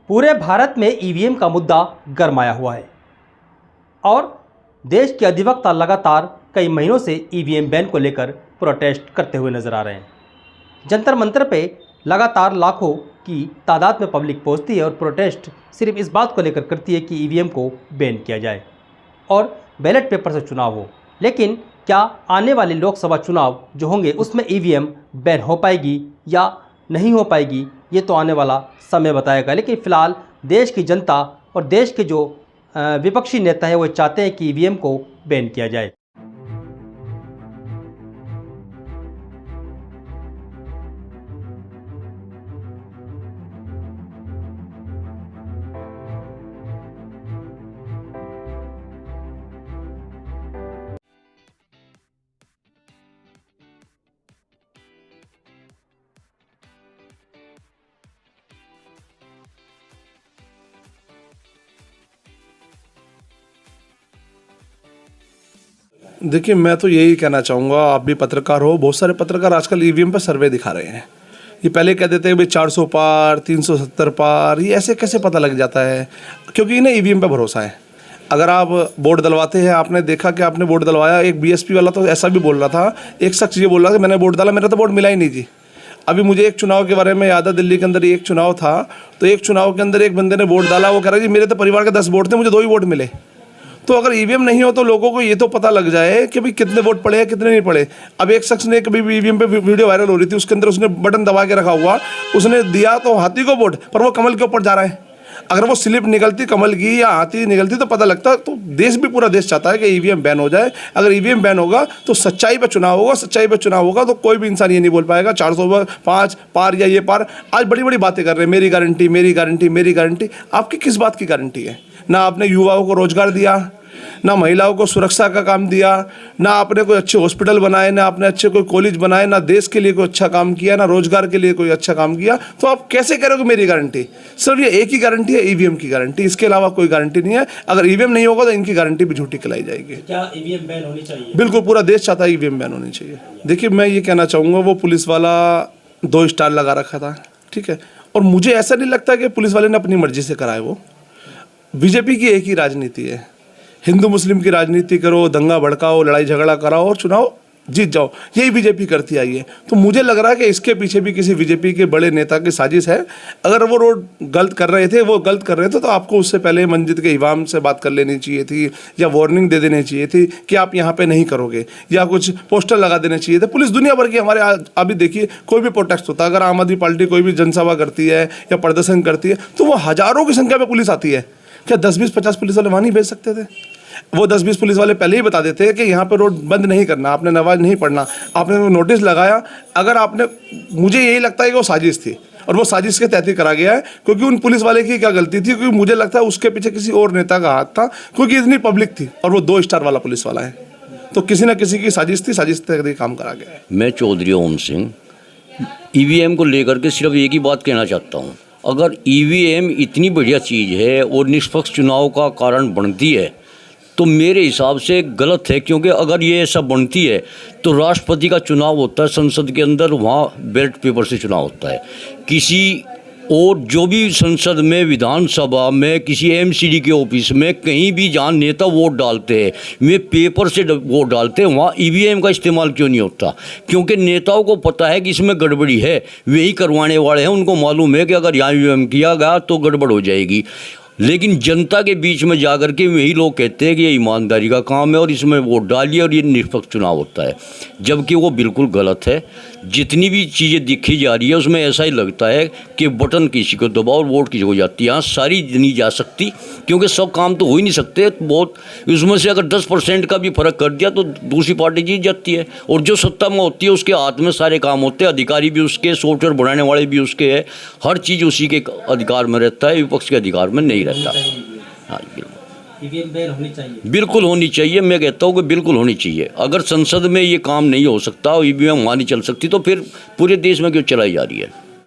पूरे भारत में ईवीएम का मुद्दा गरमाया हुआ है और देश के अधिवक्ता लगातार कई महीनों से ईवीएम बैन को लेकर प्रोटेस्ट करते हुए नजर आ रहे हैं। जंतर मंतर पे लगातार लाखों की तादाद में पब्लिक पहुंचती है और प्रोटेस्ट सिर्फ इस बात को लेकर करती है कि ईवीएम को बैन किया जाए और बैलेट पेपर से चुनाव हो। लेकिन क्या आने वाले लोकसभा चुनाव जो होंगे उसमें ईवीएम बैन हो पाएगी या नहीं हो पाएगी, ये तो आने वाला समय बताएगा। लेकिन फ़िलहाल देश की जनता और देश के जो विपक्षी नेता है वो चाहते हैं कि ईवीएम को बैन किया जाए। देखिए, मैं तो यही कहना चाहूँगा, आप भी पत्रकार हो, बहुत सारे पत्रकार आजकल ईवीएम पर सर्वे दिखा रहे हैं। ये पहले कह देते हैं भाई 400 पार, 370 पार, ये ऐसे कैसे पता लग जाता है? क्योंकि इन्हें ईवीएम पे भरोसा है। अगर आप वोट डलवाते हैं, आपने देखा कि आपने वोट डलवाया, एक बीएसपी वाला तो ऐसा भी बोल रहा था, एक शख्स ये बोल रहा था कि मैंने वोट डाला, मेरा तो वोट मिला ही नहीं जी। अभी मुझे एक चुनाव के बारे में याद है, दिल्ली के अंदर एक चुनाव था, तो एक चुनाव के अंदर एक बंदे ने वोट डाला, वो कह रहा जी मेरे तो परिवार के 10 वोट थे, मुझे 2 ही वोट मिले। तो अगर ईवीएम नहीं हो तो लोगों को ये तो पता लग जाए कि भाई कितने वोट पड़े हैं, कितने नहीं पड़े। अब एक शख्स ने कभी ईवीएम पे वीडियो वायरल हो रही थी, उसके अंदर उसने बटन दबा के रखा हुआ, उसने दिया तो हाथी को वोट, पर वो कमल के ऊपर जा रहा है। अगर वो स्लिप निकलती कमल की या हाथी निकलती तो पता लगता। तो देश भी, पूरा देश चाहता है कि ईवीएम बैन हो जाए। अगर ईवीएम बैन होगा तो सच्चाई पर चुनाव होगा, सच्चाई पर चुनाव होगा तो कोई भी इंसान ये नहीं बोल पाएगा 405 पार या ये पार। आज बड़ी बड़ी बातें कर रहे हैं, मेरी गारंटी, मेरी गारंटी, मेरी गारंटी। आपकी किस बात की गारंटी है? ना आपने युवाओं को रोजगार दिया, ना महिलाओं को सुरक्षा का काम दिया, ना आपने कोई अच्छे हॉस्पिटल बनाए, ना आपने अच्छे कोई कॉलेज बनाए, ना देश के लिए कोई अच्छा काम किया, ना रोजगार के लिए कोई अच्छा काम किया। तो आप कैसे कह रहे हो कि मेरी गारंटी? सिर्फ ये एक ही गारंटी है, ईवीएम की गारंटी, इसके अलावा कोई गारंटी नहीं है। अगर ईवीएम नहीं होगा तो इनकी गारंटी भी झूठी खिलाई जाएगी। क्या ईवीएम बैन होनी चाहिए? बिल्कुल, पूरा देश चाहता है ईवीएम बैन होनी चाहिए। देखिए, मैं ये कहना चाहूँगा, वो पुलिस वाला 2 स्टार लगा रखा था, ठीक है, और मुझे ऐसा नहीं लगता कि पुलिस वाले ने अपनी मर्जी से कराए। वो बीजेपी की एक ही राजनीति है, हिंदू मुस्लिम की राजनीति करो, दंगा भड़काओ, लड़ाई झगड़ा कराओ और चुनाव जीत जाओ, यही बीजेपी करती आई है। तो मुझे लग रहा है कि इसके पीछे भी किसी बीजेपी के बड़े नेता की साजिश है। अगर वो रोड गलत कर रहे थे, वो गलत कर रहे थे, तो आपको उससे पहले मस्जिद के इमाम से बात कर लेनी चाहिए थी, या वार्निंग दे देनी चाहिए थी कि आप यहाँ पे नहीं करोगे, या कुछ पोस्टर लगा देने चाहिए थे। पुलिस दुनिया भर की हमारे अभी देखिए, कोई भी प्रोटेस्ट होता है, अगर आम आदमी पार्टी कोई भी जनसभा करती है या प्रदर्शन करती है, तो वो हज़ारों की संख्या में पुलिस आती है। क्या 10-20-50 पुलिस वाले वहाँ नहीं भेज सकते थे? वो 10-20 पुलिस वाले पहले ही बता देते हैं कि यहाँ पे रोड बंद नहीं करना, आपने नमाज नहीं पढ़ना, आपने नोटिस लगाया। अगर आपने, मुझे यही लगता है कि वो साजिश थी और वो साजिश के तहत ही करा गया है। क्योंकि उन पुलिस वाले की क्या गलती थी? क्योंकि मुझे लगता है उसके पीछे किसी और नेता का हाथ था, क्योंकि इतनी पब्लिक थी और वो 2 स्टार वाला पुलिस वाला है, तो किसी न किसी की साजिश थी, साजिश तहत ही काम करा गया है। मैं चौधरी ओम सिंह ईवीएम को लेकर के सिर्फ एक ही बात कहना चाहता हूँ, अगर ईवीएम इतनी बढ़िया चीज़ है और निष्पक्ष चुनाव का कारण बनती है तो मेरे हिसाब से गलत है। क्योंकि अगर ये ऐसा बनती है तो राष्ट्रपति का चुनाव होता है संसद के अंदर, वहाँ बैलेट पेपर से चुनाव होता है। किसी और जो भी संसद में, विधानसभा में, किसी एमसीडी के ऑफिस में, कहीं भी जहाँ नेता वोट डालते हैं वे पेपर से वोट डालते हैं, वहाँ ईवीएम का इस्तेमाल क्यों नहीं होता? क्योंकि नेताओं को पता है कि इसमें गड़बड़ी है, वही करवाने वाले हैं, उनको मालूम है कि अगर यहाँ ईवीएम किया गया तो गड़बड़ हो जाएगी। लेकिन जनता के बीच में जाकर के वही लोग कहते हैं कि ये ईमानदारी का काम है और इसमें वोट डालिए और ये निष्पक्ष चुनाव होता है, जबकि वो बिल्कुल गलत है। जितनी भी चीज़ें दिखी जा रही है उसमें ऐसा ही लगता है कि बटन किसी को दबाओ और वोट किसी को जाती है। यहाँ सारी नहीं जा सकती, क्योंकि सब काम तो हो ही नहीं सकते। बहुत उसमें से अगर 10% का भी फर्क कर दिया तो दूसरी पार्टी जीत जाती है, और जो सत्ता में होती है उसके हाथ में सारे काम होते हैं, अधिकारी भी उसके, सॉफ्टवेयर बनाने वाले भी उसके है, हर चीज़ उसी के अधिकार में रहता है, विपक्ष के अधिकार में नहीं रहता। हाँ, बिल्कुल ईवीएम बैन होनी चाहिए, बिल्कुल होनी चाहिए। मैं कहता हूँ कि बिल्कुल होनी चाहिए। अगर संसद में ये काम नहीं हो सकता और ईवीएम वहाँ नहीं चल सकती तो फिर पूरे देश में क्यों चलाई जा रही है?